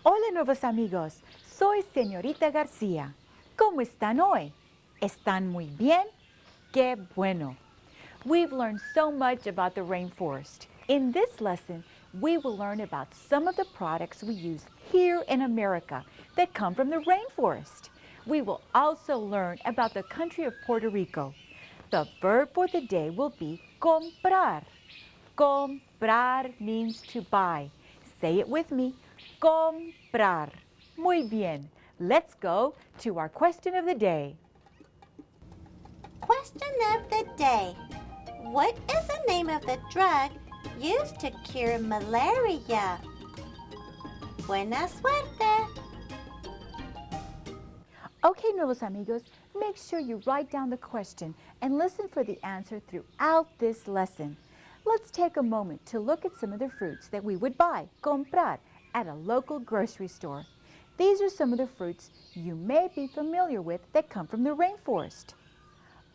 Hola, nuevos amigos. Soy señorita García. ¿Cómo están hoy? ¿Están muy bien? ¡Qué bueno! We've learned so much about the rainforest. In this lesson, we will learn about some of the products we use here in America that come from the rainforest. We will also learn about the country of Puerto Rico. The verb for the day will be comprar. Comprar means to buy. Say it with me. Comprar. Muy bien. Let's go to our question of the day. Question of the day. What is the name of the drug used to cure malaria? Buena suerte. Okay, nuevos amigos, make sure you write down the question and listen for the answer throughout this lesson. Let's take a moment to look at some of the fruits that we would buy, comprar, at a local grocery store. These are some of the fruits you may be familiar with that come from the rainforest.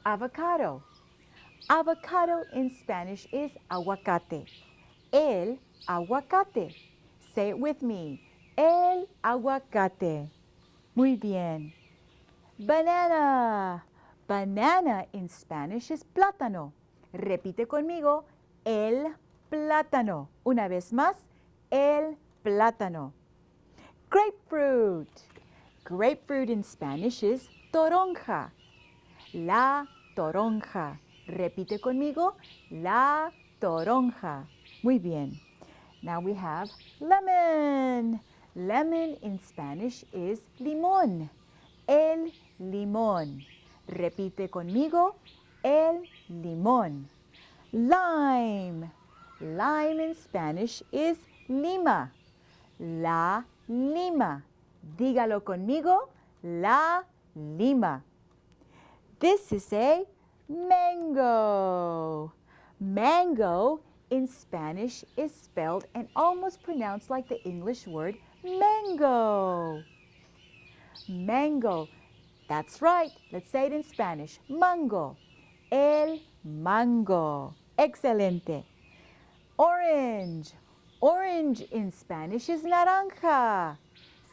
Avocado. Avocado in Spanish is aguacate. El aguacate. Say it with me. El aguacate. Muy bien. Banana. Banana in Spanish is plátano. Repite conmigo. El plátano. Una vez más. El plátano. Grapefruit. Grapefruit in Spanish is toronja. La toronja. Repite conmigo. La toronja. Muy bien. Now we have lemon. Lemon in Spanish is limón. El limón. Repite conmigo. El limón. Lime. Lime in Spanish is lima. La lima. Dígalo conmigo. La lima. This is a mango. Mango in Spanish is spelled and almost pronounced like the English word mango. Mango. That's right. Let's say it in Spanish. Mango. El mango. Excelente. Orange. Orange in Spanish is naranja.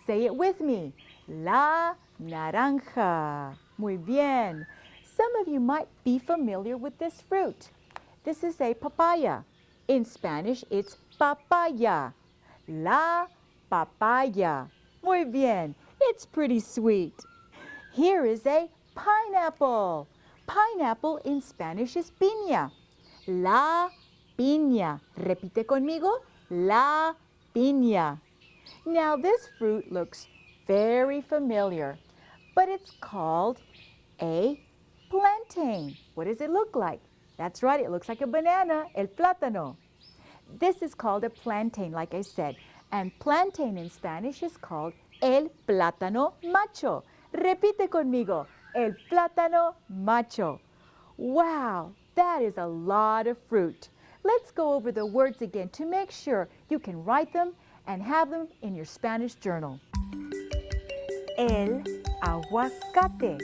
Say it with me. La naranja. Muy bien. Some of you might be familiar with this fruit. This is a papaya. In Spanish, it's papaya. La papaya. Muy bien. It's pretty sweet. Here is a pineapple. Pineapple in Spanish is piña. La piña. Repite conmigo. La piña. Now this fruit looks very familiar, but it's called a plantain. What does it look like? That's right, it looks like a banana, el plátano. This is called a plantain, like I said, and plantain in Spanish is called el plátano macho. Repite conmigo, el plátano macho. Wow, that is a lot of fruit. Let's go over the words again to make sure you can write them and have them in your Spanish journal. El aguacate.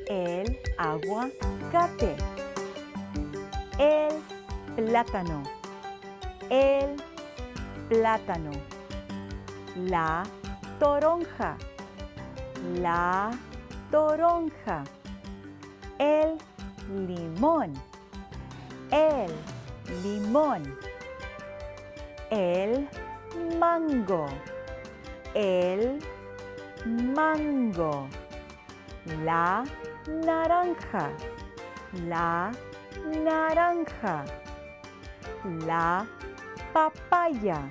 El aguacate. El plátano. El plátano. La toronja. La toronja. El limón. El limón. El mango. El mango. La naranja. La naranja. La papaya.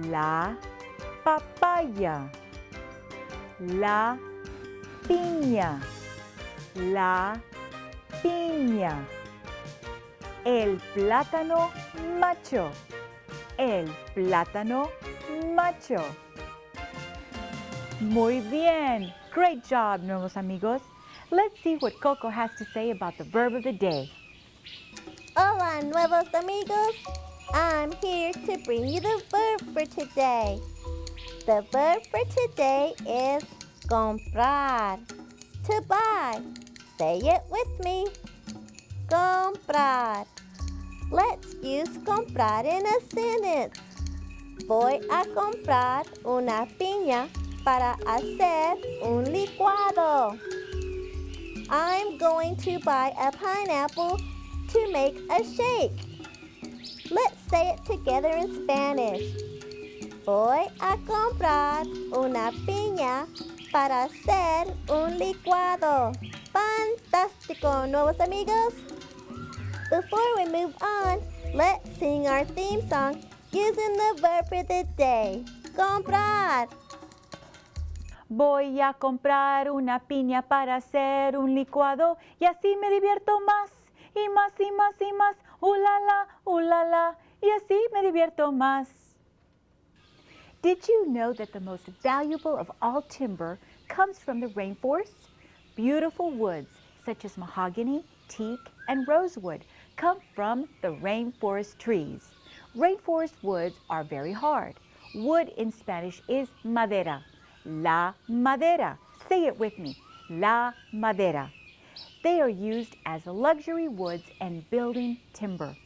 La papaya. La piña. La piña. El plátano macho. El plátano macho. Muy bien. Great job, nuevos amigos. Let's see what Coco has to say about the verb of the day. Hola, nuevos amigos. I'm here to bring you the verb for today. The verb for today is comprar, to buy. Say it with me. Comprar. Let's use comprar in a sentence. Voy a comprar una piña para hacer un licuado. I'm going to buy a pineapple to make a shake. Let's say it together in Spanish. Voy a comprar una piña para hacer un licuado. Fantástico, nuevos amigos. Before we move on, let's sing our theme song using the verb for the day. Comprar. Voy a comprar una piña para hacer un licuado y así me divierto más y más y más y más. La, la, y así me divierto más. Did you know that the most valuable of all timber comes from the rainforest? Beautiful woods such as mahogany, teak, and rosewood come from the rainforest trees. Rainforest woods are very hard. Wood in Spanish is madera. La madera. Say it with me. La madera. They are used as luxury woods and building timber.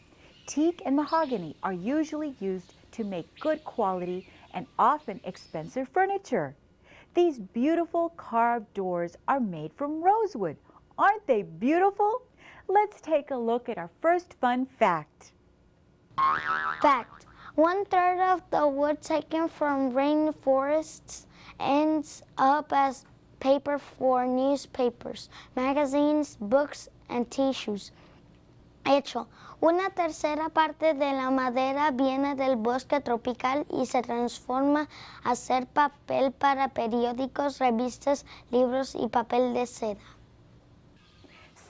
Teak and mahogany are usually used to make good quality and often expensive furniture. These beautiful carved doors are made from rosewood. Aren't they beautiful? Let's take a look at our first fun fact. Fact: 1/3 of the wood taken from rainforests ends up as paper for newspapers, magazines, books, and tissues. Hecho: 1/3 parte de la madera viene del bosque tropical y se transforma a ser papel para periódicos, revistas, libros y papel de seda.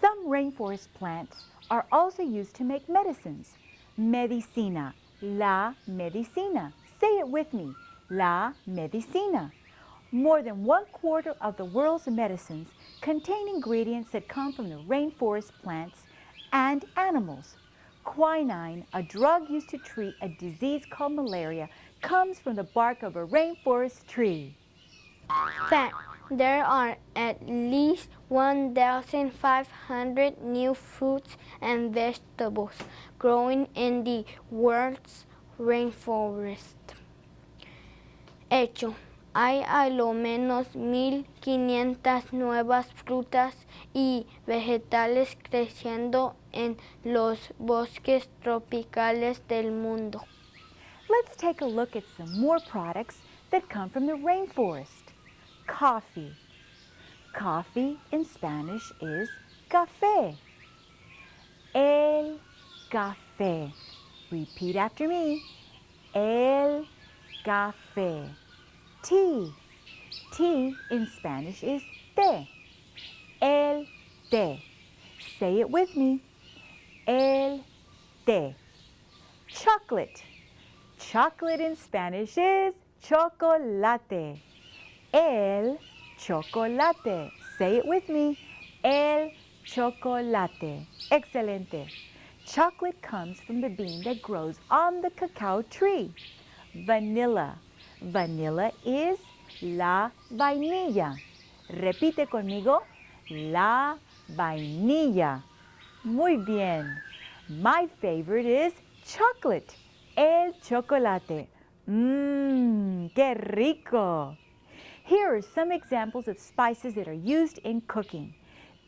Some rainforest plants are also used to make medicines. Medicina, la medicina. Say it with me, la medicina. More than 1/4 of the world's medicines contain ingredients that come from the rainforest plants and animals. Quinine, a drug used to treat a disease called malaria, comes from the bark of a rainforest tree. Fact: there are at least 1,500 new fruits and vegetables growing in the world's rainforest. Hecho: hay a lo menos 1,500 nuevas frutas y vegetales creciendo en los bosques tropicales del mundo. Let's take a look at some more products that come from the rainforest. Coffee. Coffee in Spanish is café. El café. Repeat after me. El café. Tea. Tea in Spanish is té. El té. Say it with me. El té. Chocolate. Chocolate in Spanish is chocolate. El chocolate. Say it with me. El chocolate. Excelente. Chocolate comes from the bean that grows on the cacao tree. Vanilla. Vanilla is la vainilla. Repite conmigo. La vainilla. Muy bien. My favorite is chocolate. El chocolate. ¡Qué rico! Here are some examples of spices that are used in cooking.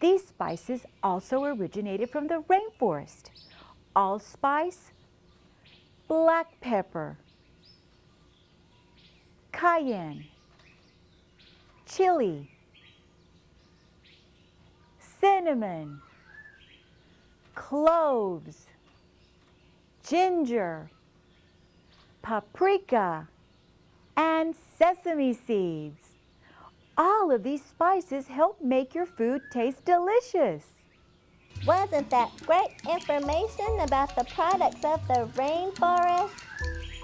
These spices also originated from the rainforest. Allspice, black pepper, cayenne, chili, cinnamon, cloves, ginger, paprika, and sesame seeds. All of these spices help make your food taste delicious. Wasn't that great information about the products of the rainforest?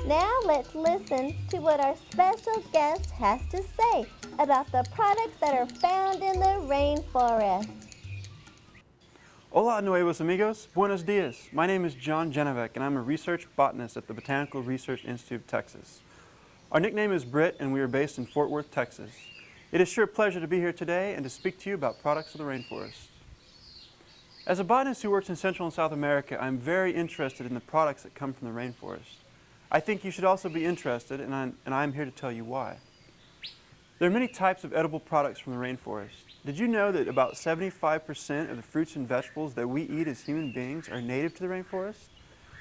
Now let's listen to what our special guest has to say about the products that are found in the rainforest. Hola, Nuevos Amigos. Buenos dias. My name is John Genevek, and I'm a research botanist at the Botanical Research Institute of Texas. Our nickname is Britt, and we are based in Fort Worth, Texas. It is sure pleasure to be here today and to speak to you about products of the rainforest. As a botanist who works in Central and South America, I'm very interested in the products that come from the rainforest. I think you should also be interested, and I'm here to tell you why. There are many types of edible products from the rainforest. Did you know that about 75% of the fruits and vegetables that we eat as human beings are native to the rainforest?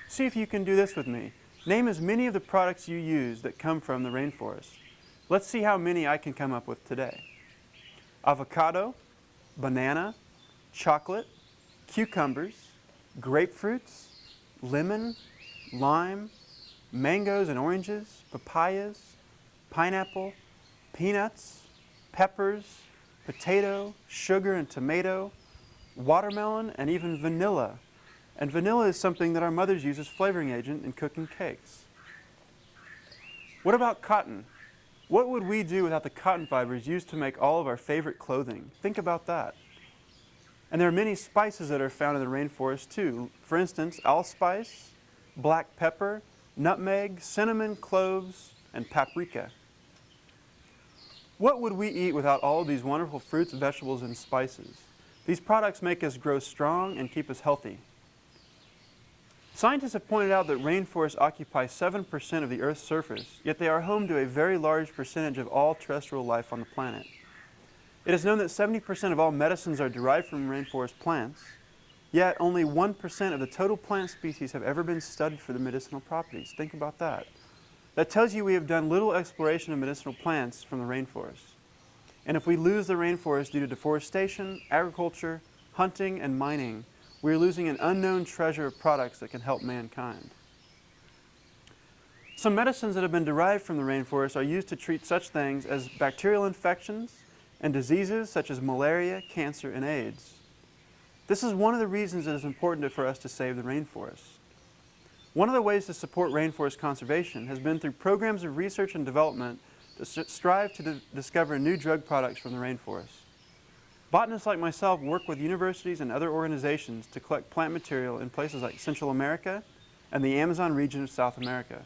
See if you can do this with me. Name as many of the products you use that come from the rainforest. Let's see how many I can come up with today. Avocado, banana, chocolate, cucumbers, grapefruits, lemon, lime, mangoes and oranges, papayas, pineapple, peanuts, peppers, potato, sugar and tomato, watermelon, and even vanilla. And vanilla is something that our mothers use as flavoring agent in cooking cakes. What about cotton? What would we do without the cotton fibers used to make all of our favorite clothing? Think about that. And there are many spices that are found in the rainforest too. For instance, allspice, black pepper, nutmeg, cinnamon, cloves, and paprika. What would we eat without all of these wonderful fruits, vegetables, and spices? These products make us grow strong and keep us healthy. Scientists have pointed out that rainforests occupy 7% of the Earth's surface, yet they are home to a very large percentage of all terrestrial life on the planet. It is known that 70% of all medicines are derived from rainforest plants, yet only 1% of the total plant species have ever been studied for their medicinal properties. Think about that. That tells you we have done little exploration of medicinal plants from the rainforest. And if we lose the rainforest due to deforestation, agriculture, hunting, and mining, we are losing an unknown treasure of products that can help mankind. Some medicines that have been derived from the rainforest are used to treat such things as bacterial infections and diseases such as malaria, cancer, and AIDS. This is one of the reasons it is important for us to save the rainforest. One of the ways to support rainforest conservation has been through programs of research and development that strive to discover new drug products from the rainforest. Botanists like myself work with universities and other organizations to collect plant material in places like Central America and the Amazon region of South America.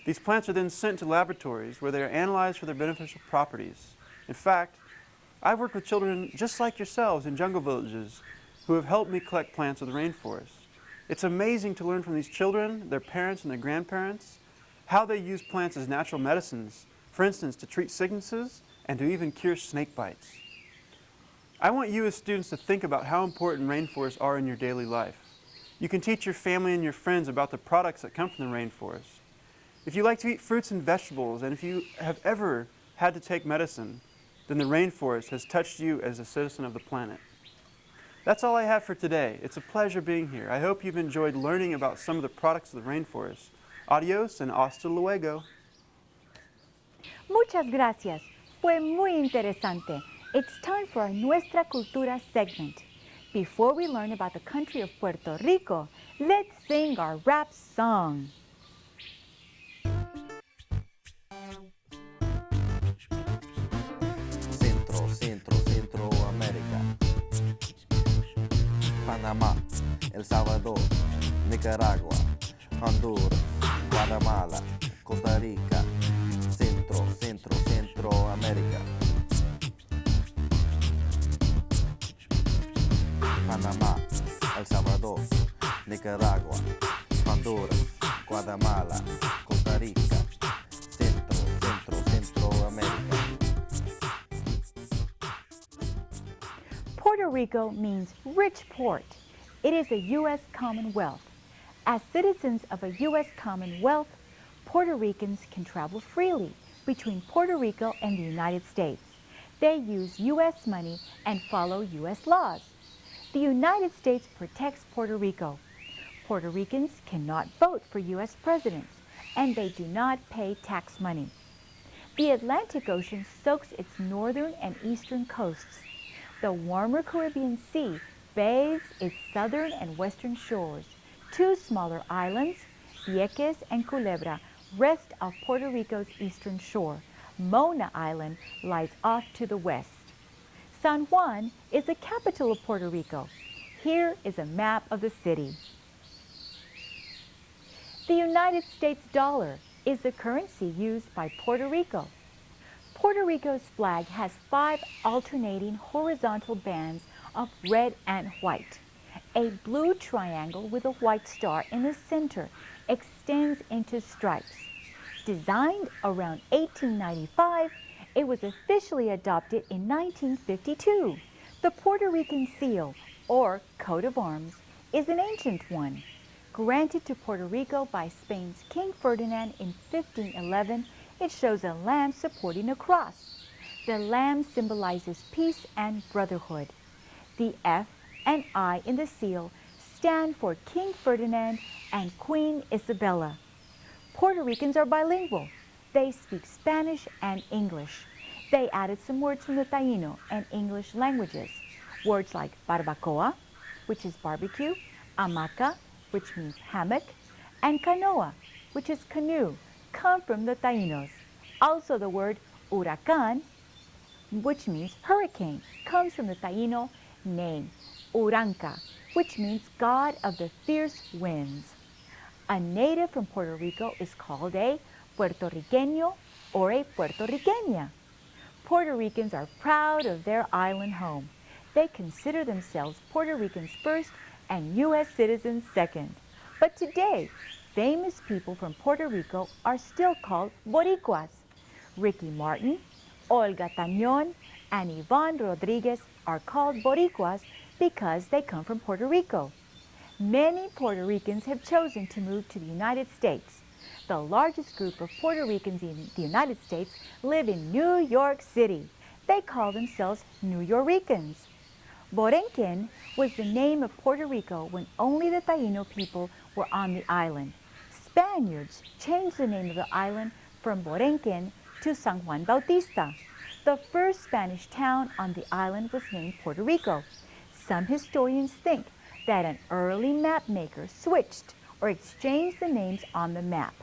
These plants are then sent to laboratories where they are analyzed for their beneficial properties. In fact, I've worked with children just like yourselves in jungle villages who have helped me collect plants of the rainforest. It's amazing to learn from these children, their parents, and their grandparents how they use plants as natural medicines, for instance, to treat sicknesses and to even cure snake bites. I want you as students to think about how important rainforests are in your daily life. You can teach your family and your friends about the products that come from the rainforest. If you like to eat fruits and vegetables, and if you have ever had to take medicine, then the rainforest has touched you as a citizen of the planet. That's all I have for today. It's a pleasure being here. I hope you've enjoyed learning about some of the products of the rainforest. Adios and hasta luego. Muchas gracias. Fue muy interesante. It's time for our Nuestra Cultura segment. Before we learn about the country of Puerto Rico, let's sing our rap song. Centroamérica, Panamá, El Salvador, Nicaragua, Honduras, Guatemala, Costa Rica, Centroamérica, Panamá, El Salvador, Nicaragua, Honduras, Guatemala, Costa Rica, Centroamérica. Puerto Rico means rich port. It is a U.S. Commonwealth. As citizens of a U.S. Commonwealth, Puerto Ricans can travel freely between Puerto Rico and the United States. They use U.S. money and follow U.S. laws. The United States protects Puerto Rico. Puerto Ricans cannot vote for U.S. presidents, and they do not pay tax money. The Atlantic Ocean soaks its northern and eastern coasts. The warmer Caribbean Sea bathes its southern and western shores. Two smaller islands, Vieques and Culebra, rest off Puerto Rico's eastern shore. Mona Island lies off to the west. San Juan is the capital of Puerto Rico. Here is a map of the city. The United States dollar is the currency used by Puerto Rico. Puerto Rico's flag has 5 alternating horizontal bands of red and white. A blue triangle with a white star in the center extends into stripes. Designed around 1895, it was officially adopted in 1952. The Puerto Rican seal, or coat of arms, is an ancient one. Granted to Puerto Rico by Spain's King Ferdinand in 1511, it shows a lamb supporting a cross. The lamb symbolizes peace and brotherhood. The F and I in the seal stand for King Ferdinand and Queen Isabella. Puerto Ricans are bilingual. They speak Spanish and English. They added some words from the Taíno and English languages. Words like barbacoa, which is barbecue, hamaca, which means hammock, and canoa, which is canoe, come from the Taínos. Also the word huracán, which means hurricane, comes from the Taíno name Uranca, which means God of the fierce winds. A native from Puerto Rico is called a puertorriqueño or a puertorriqueña. Puerto Ricans are proud of their island home. They consider themselves Puerto Ricans first and U.S. citizens second. But today, famous people from Puerto Rico are still called Boricuas. Ricky Martin, Olga Tañón, and Yvonne Rodriguez are called Boricuas because they come from Puerto Rico. Many Puerto Ricans have chosen to move to the United States. The largest group of Puerto Ricans in the United States live in New York City. They call themselves New Yorkers. Borinquen was the name of Puerto Rico when only the Taíno people were on the island. Spaniards changed the name of the island from Borinquen to San Juan Bautista. The first Spanish town on the island was named Puerto Rico. Some historians think that an early map maker switched or exchanged the names on the map.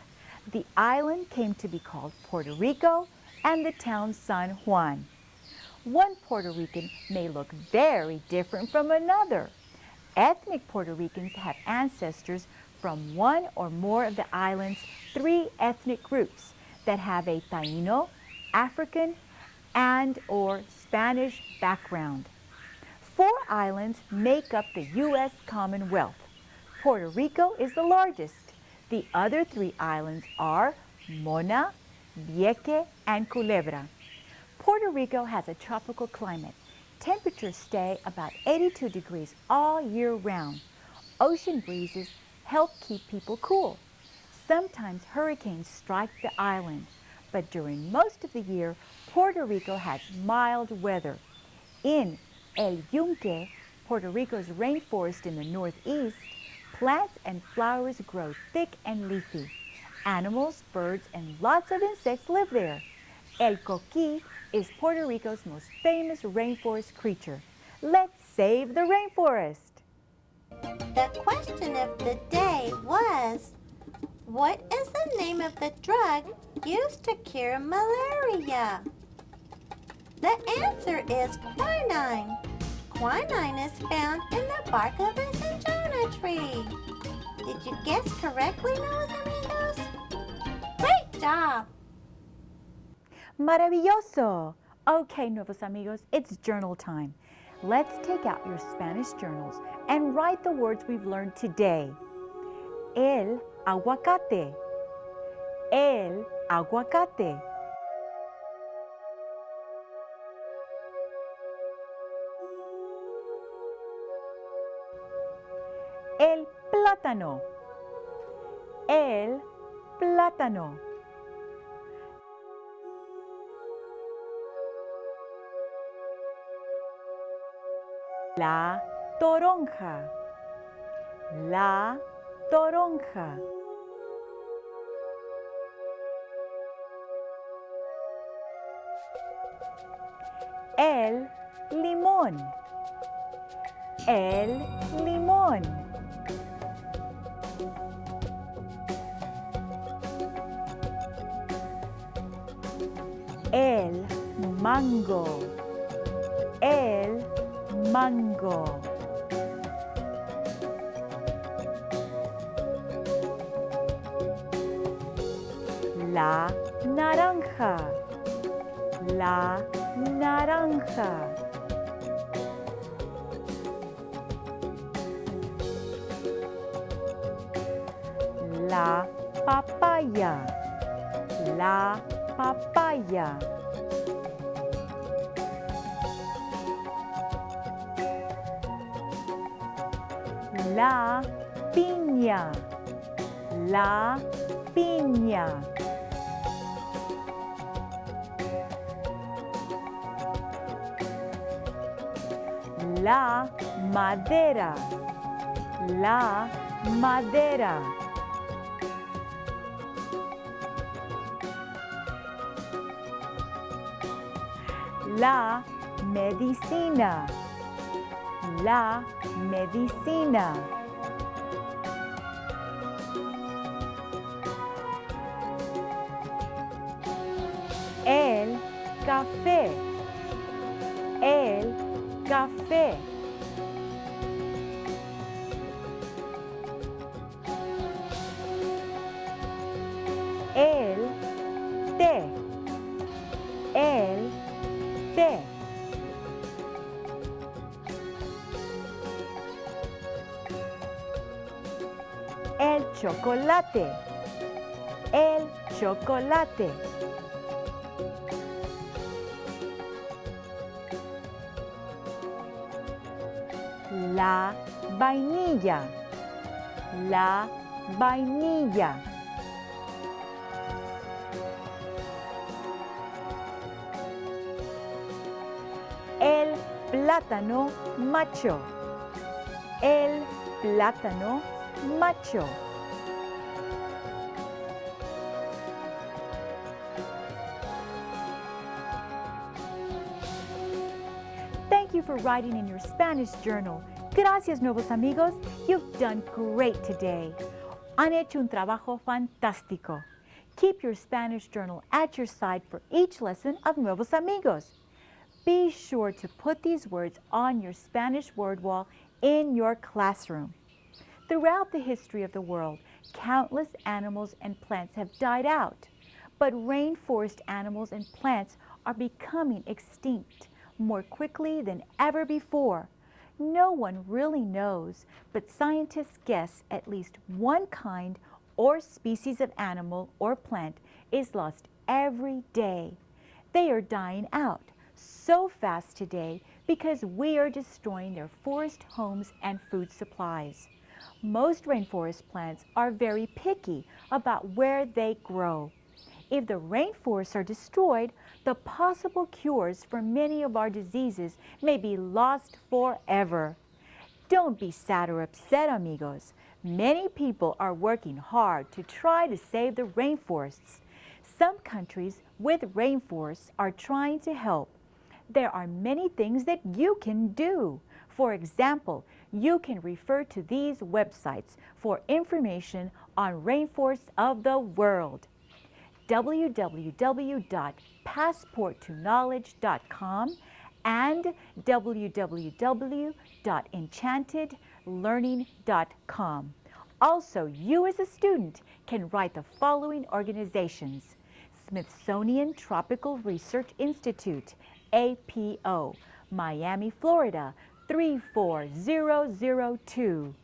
The island came to be called Puerto Rico and the town San Juan. One Puerto Rican may look very different from another. Ethnic Puerto Ricans have ancestors from one or more of the island's 3 ethnic groups that have a Taíno, African, and or Spanish background. 4 islands make up the U.S. Commonwealth. Puerto Rico is the largest. The other 3 islands are Mona, Vieque, and Culebra. Puerto Rico has a tropical climate. Temperatures stay about 82 degrees all year round. Ocean breezes help keep people cool. Sometimes hurricanes strike the island, but during most of the year, Puerto Rico has mild weather. In El Yunque, Puerto Rico's rainforest in the northeast, plants and flowers grow thick and leafy. Animals, birds, and lots of insects live there. El Coquí is Puerto Rico's most famous rainforest creature. Let's save the rainforest! The question of the day was, what is the name of the drug used to cure malaria? The answer is quinine. Quinine is found in the bark of a cinchona tree. Did you guess correctly, Nuevos Amigos? Great job! Maravilloso! Okay, Nuevos Amigos, it's journal time. Let's take out your Spanish journals and write the words we've learned today. El aguacate. El aguacate. El plátano. El plátano. La toronja. La toronja. El limón. El limón. El mango. El mango. La naranja. La naranja. La papaya. La papaya. La piña. La piña. La madera. La madera. La medicina. La medicina. El café. El café. El té. El té. El chocolate. El chocolate. La vainilla. La vainilla. El plátano macho. El plátano macho. Thank you for writing in your Spanish journal. Gracias, nuevos amigos. You've done great today. Han hecho un trabajo fantástico. Keep your Spanish journal at your side for each lesson of Nuevos Amigos. Be sure to put these words on your Spanish word wall in your classroom. Throughout the history of the world, countless animals and plants have died out, but rainforest animals and plants are becoming extinct more quickly than ever before. No one really knows, but scientists guess at least one kind or species of animal or plant is lost every day. They are dying out so fast today because we are destroying their forest homes and food supplies. Most rainforest plants are very picky about where they grow. If the rainforests are destroyed, the possible cures for many of our diseases may be lost forever. Don't be sad or upset, amigos. Many people are working hard to try to save the rainforests. Some countries with rainforests are trying to help. There are many things that you can do. For example, you can refer to these websites for information on rainforests of the world. www.passporttoknowledge.com and www.enchantedlearning.com. Also, you as a student can write the following organizations: Smithsonian Tropical Research Institute, APO, Miami, Florida, 34002.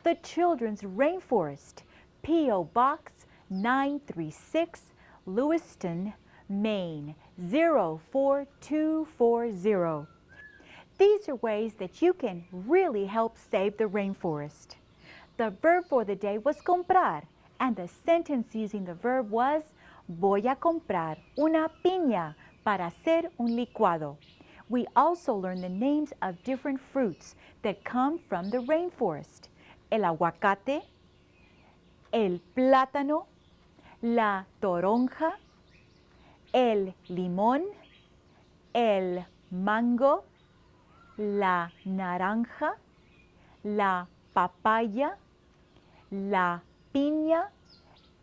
The Children's Rainforest, P.O. Box 936, Lewiston, Maine, 04240. These are ways that you can really help save the rainforest. The verb for the day was comprar, and the sentence using the verb was: voy a comprar una piña para hacer un licuado. We also learned the names of different fruits that come from the rainforest: el aguacate, el plátano, la toronja, el limón, el mango, la naranja, la papaya, la piña,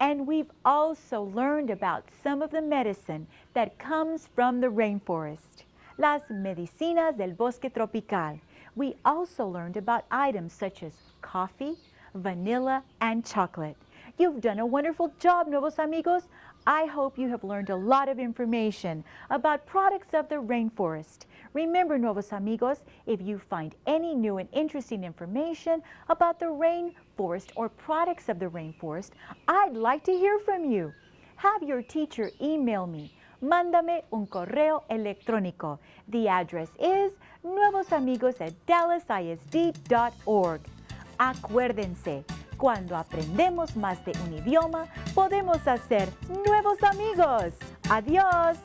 and we've also learned about some of the medicine that comes from the rainforest. Las medicinas del bosque tropical. We also learned about items such as coffee, vanilla, and chocolate. You've done a wonderful job, Nuevos Amigos. I hope you have learned a lot of information about products of the rainforest. Remember, Nuevos Amigos, if you find any new and interesting information about the rainforest or products of the rainforest, I'd like to hear from you. have your teacher email me. Mándame un correo electrónico. The address is nuevosamigos@dallasisd.org. Acuérdense, cuando aprendemos más de un idioma, podemos hacer nuevos amigos. Adiós.